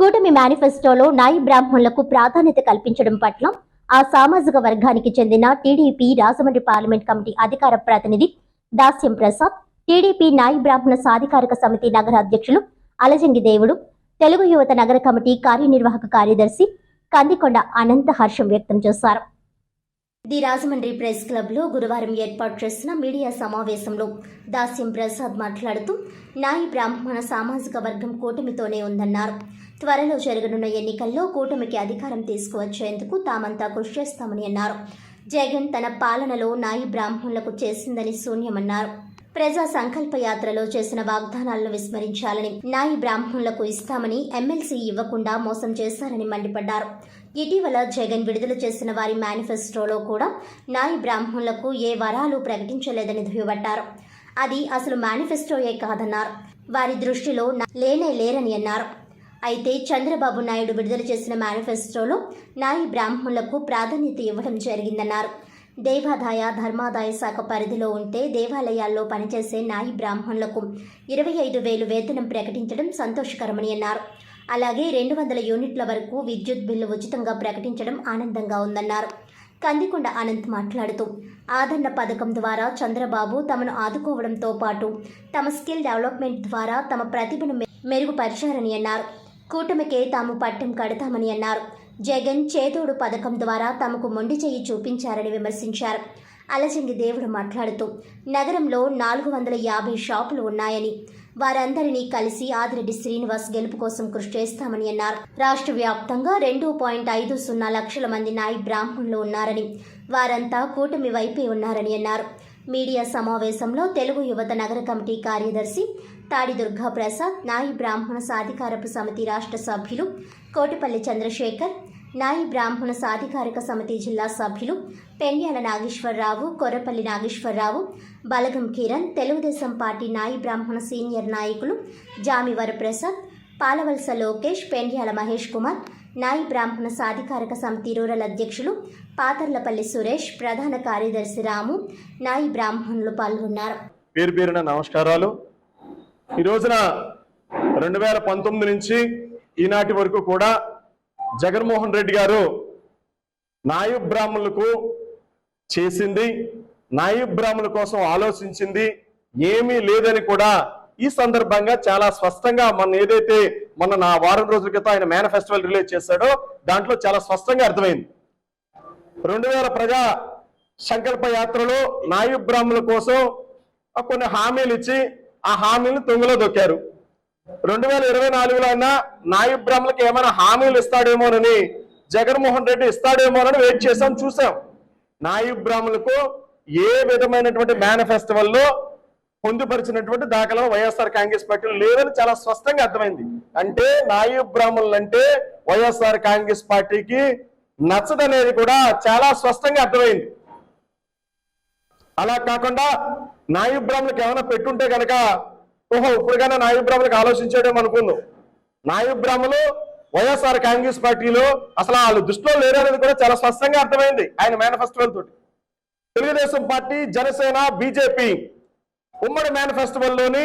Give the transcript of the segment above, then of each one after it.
కూటమి మేనిఫెస్టోలో నాయి బ్రాహ్మణులకు ప్రాధాన్యత కల్పించడం పట్ల ఆ సామాజిక వర్గానికి చెందిన టీడీపీ రాజమండ్రి పార్లమెంట్ కమిటీ అధికార ప్రతినిధి దాస్యం ప్రసాద్, టీడీపీ నాయి బ్రాహ్మణ సాధికారిక సమితి నగర అధ్యక్షులు అలజంగి దేవుడు, తెలుగు యువత నగర కమిటీ కార్యనిర్వాహక కార్యదర్శి కందికొండ అనంత హర్షం వ్యక్తం చేశారు. ది రాజమండ్రి ప్రెస్ క్లబ్ లో గురువారం ఏర్పాటు చేసిన మీడియా సమావేశంలో దాస్యం ప్రసాద్ మాట్లాడుతూ నాయి బ్రాహ్మణ సామాజిక వర్గం కూటమితోనే ఉందన్నారు. త్వరలో జరగనున్న ఎన్నికల్లో కూటమికి అధికారం తీసుకువచ్చేందుకు తామంతా కృషి చేస్తామని అన్నారు. జగన్ తన పాలనలో నాయి బ్రాహ్మణులకు చేసిందని శూన్యమన్నారు. ప్రజా సంకల్ప యాత్రలో చేసిన వాగ్దానాలను విస్మరించాలని, నాయి బ్రాహ్మణులకు ఇస్తామని ఎమ్మెల్సీ ఇవ్వకుండా మోసం చేశారని మండిపడ్డారు. ఇటీవల జగన్ విడుదల చేసిన వారి మేనిఫెస్టోలో కూడా నాయి బ్రాహ్మణులకు ఏ వరాలు ప్రకటించలేదని దుయ్యబట్టారు. అది అసలు మేనిఫెస్టోయే కాదన్నారు. వారి దృష్టిలో లేనే లేరని అన్నారు. అయితే చంద్రబాబు నాయుడు విడుదల చేసిన మేనిఫెస్టోలో నాయి బ్రాహ్మణులకు ప్రాధాన్యత ఇవ్వడం జరిగిందన్నారు. దేవాదాయ ధర్మాదాయ శాఖ పరిధిలో ఉంటే దేవాలయాల్లో పనిచేసే నాయి బ్రాహ్మణులకు 25,000 వేతనం ప్రకటించడం సంతోషకరమని అన్నారు. అలాగే 200 యూనిట్ల వరకు విద్యుత్ బిల్లు ఉచితంగా ప్రకటించడం ఆనందంగా ఉందన్నారు. కందికొండ అనంత్ మాట్లాడుతూ ఆదరణ పథకం ద్వారా చంద్రబాబు తమను ఆదుకోవడంతో పాటు తమ స్కిల్ డెవలప్మెంట్ ద్వారా తమ ప్రతిభను మెరుగుపరిచారని అన్నారు. కూటమికే తాము పట్టం కడతామని అన్నారు. జగన్ చేదోడు పథకం ద్వారా తమకు మొండి చెయ్యి చూపించారని విమర్శించారు. అలజంగి దేవుడు మాట్లాడుతూ నగరంలో 450 షాపులు ఉన్నాయని, వారందరినీ కలిసి ఆదిరెడ్డి శ్రీనివాస్ గెలుపు కోసం కృషి చేస్తామని అన్నారు. రాష్ట్ర వ్యాప్తంగా 2.50 లక్షల మంది నాయి బ్రాహ్మణులు ఉన్నారని, వారంతా కూటమి వైపే ఉన్నారని అన్నారు. మీడియా సమావేశంలో తెలుగు యువత నగర కమిటీ కార్యదర్శి తాడి దుర్గా ప్రసాద్, నాయి బ్రాహ్మణ సాధికారపు సమితి రాష్ట్ర సభ్యులు కోటిపల్లి చంద్రశేఖర్, నాయి బ్రాహ్మణ సాధికారిక సమితి జిల్లా సభ్యులు పెండ్యాల నాగేశ్వరరావు, కొర్రపల్లి నాగేశ్వరరావు, బలగం కిరణ్, తెలుగుదేశం పార్టీ నాయి బ్రాహ్మణ సీనియర్ నాయకులు జామి వరప్రసాద్, పాలవలస లోకేష్, పెండ్యాల మహేష్ కుమార్, నాయి బ్రాహ్మణ సాధికారిక సమితి రూరల్ అధ్యక్షులు పాతర్లపల్లి సురేష్, ప్రధాన కార్యదర్శి రాము, నాయి బ్రాహ్మణులు పాల్గొన్నారు. పేరు పేరున నమస్కారాలు. ఈ రోజున 2019 నుంచి ఈనాటి వరకు కూడా జగన్మోహన్ రెడ్డి గారు నాయి బ్రాహ్మణులకు చేసింది, నాయి బ్రాహ్మణుల కోసం ఆలోచించింది ఏమీ లేదని కూడా ఈ సందర్భంగా చాలా స్పష్టంగా మొన్న వారం రోజుల క్రితం ఆయన మేనిఫెస్టో రిలీజ్ చేశాడో దాంట్లో చాలా స్పష్టంగా అర్థమైంది. 2000 ప్రజా సంకల్ప యాత్రలో నాయి బ్రాహ్మణుల కోసం కొన్ని హామీలు ఇచ్చి ఆ హామీలను తొంగలో దొక్కారు. 2024లో అయినా నాయి బ్రాహ్మణులకు ఏమైనా హామీలు ఇస్తాడేమోనని, జగన్మోహన్ రెడ్డి ఇస్తాడేమోనని వెయిట్ చేసాం, చూసాం. నాయి బ్రాహ్మణులకు ఏ విధమైనటువంటి మేనిఫెస్టోల్లో పొందుపరిచినటువంటి దాఖలా వైఎస్ఆర్ కాంగ్రెస్ పార్టీలు లేవని చాలా స్పష్టంగా అర్థమైంది. అంటే నాయి బ్రాహ్మణులు అంటే వైఎస్ఆర్ కాంగ్రెస్ పార్టీకి నచ్చదనేది కూడా చాలా స్పష్టంగా అర్థమైంది. అలా కాకుండా నాయి బ్రాహ్మణులకు ఏమైనా పెట్టుంటే కనుక ఇప్పుడుగానే నాయి బ్రాహ్మణులకు ఆలోచించేయడం అనుకుందాం. నాయి బ్రాహ్మణులు వైఎస్ఆర్ కాంగ్రెస్ పార్టీలో అసలు వాళ్ళు దృష్టిలో లేరనేది కూడా చాలా స్పష్టంగా అర్థమైంది ఆయన మేనిఫెస్టో తోటి. తెలుగుదేశం పార్టీ, జనసేన, బీజేపీ ఉమ్మడి మేనిఫెస్టోలోని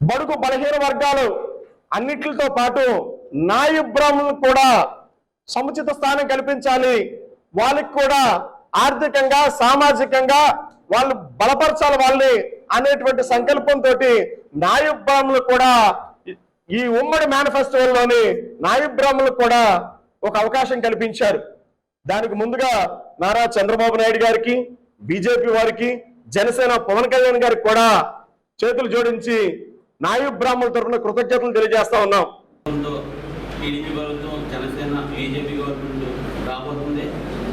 బడుగు బలహీన వర్గాలు అన్నిటితో పాటు నాయి బ్రాహ్మణులకు కూడా సముచిత స్థానం కల్పించాలి, వాళ్ళకి కూడా ఆర్థికంగా సామాజికంగా వాళ్ళు బలపరచాలి వాళ్ళని అనేటువంటి సంకల్పంతో నాయి బ్రాహ్మణులు కూడా ఈ ఉమ్మడి మేనిఫెస్టోలోని నాయి బ్రాహ్మణులకు కూడా ఒక అవకాశం కల్పించారు. దానికి ముందుగా నారా చంద్రబాబు నాయుడు గారికి, బీజేపీ వారికి, జనసేన పవన్ కళ్యాణ్ గారికి కూడా చేతులు జోడించి నాయి బ్రాహ్మణుల తరఫున కృతజ్ఞతలు తెలియజేస్తా ఉన్నాం. టీడీపీ ప్రభుత్వం, జనసేన, బీజేపీ గవర్నమెంట్ రాబోతుంది.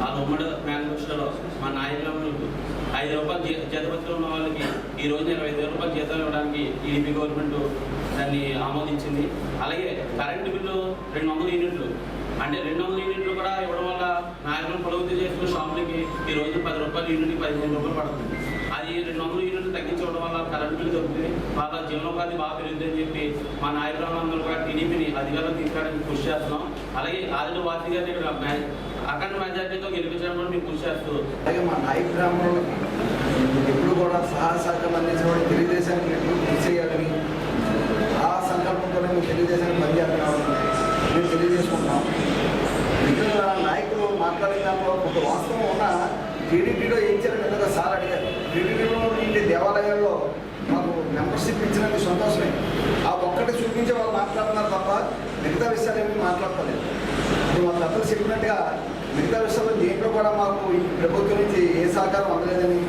ఆ ఉమ్మడి మేనిఫెస్టోలో మా నాయి బ్రాహ్మణులకు 5 రూపాయలు జీతపత్రం ఉన్న వాళ్ళకి ఈ రోజున 25 రూపాయలు జీతాలు ఇవ్వడానికి టీడీపీ గవర్నమెంట్ దాన్ని ఆమోదించింది. అలాగే కరెంటు బిల్లు 200 యూనిట్లు, అంటే 200 యూనిట్లు కూడా ఇవ్వడం వల్ల నాయకులు పొలవుతూ చేసుకున్న షాపులకి ఈ రోజు 10 రూపాయలు యూనిట్కి 15 రూపాయలు పడుతుంది. అది 200 యూనిట్లు తగ్గించడం వల్ల కరెంటు బిల్లు తగ్గుతుంది, వాళ్ళ జీవనోపాధి బాగా పెరుగుతుందని చెప్పి మా నాయ బ్రాహ్మణులు కూడా టీడీపీని అధికారంలో తీసుకురావడానికి కృషి చేస్తున్నాం. అలాగే ఆదిలో వార్తి గారిని ఇక్కడ అఖండ మెజార్టీతో గెలిపించడం కూడా మేము కృషి చేస్తూ, అలాగే మా నాయి బ్రాహ్మణులు ఎప్పుడు కూడా సహకారం అందించడం తెలుగుదేశానికి ఎప్పుడు కృషి చేయాలని ఆ సంకల్పంతోనే మేము తెలుగుదేశానికి పనిచేస్తాం. విషయాలు ఏమీ మాట్లాడతలేదు. ఇప్పుడు మా పెద్దలు చెప్పినట్టుగా మిగతా విషయాల్లో దేంట్లో కూడా మాకు ఈ ప్రభుత్వం నుంచి ఏ సహకారం అందలేదని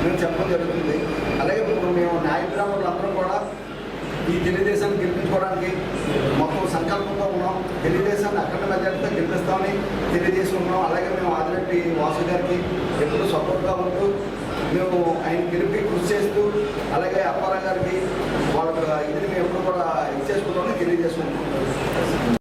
మేము చెప్పడం జరుగుతుంది. అలాగే ఇప్పుడు మేము న్యాయ బ్రాహ్మణులు అందరం కూడా ఈ తెలుగుదేశాన్ని గెలిపించుకోవడానికి మొత్తం సంకల్పంతో ఉన్నాం. తెలుగుదేశాన్ని అఖండ మెజార్టీతో గెలిపిస్తామని తెలియజేసుకున్నాం. అలాగే మేము ఆదిరెడ్డి వాసు గారికి ఎప్పుడు సపోర్ట్గా ఉంటూ మేము ఆయన గెలిపి కృషి చేస్తూ, అలాగే అప్పారావు గారికి వాళ్ళ ఇదిని మేము ఎప్పుడు కూడా ఇచ్చేసుకుంటామని తెలియజేసుకుంటాం.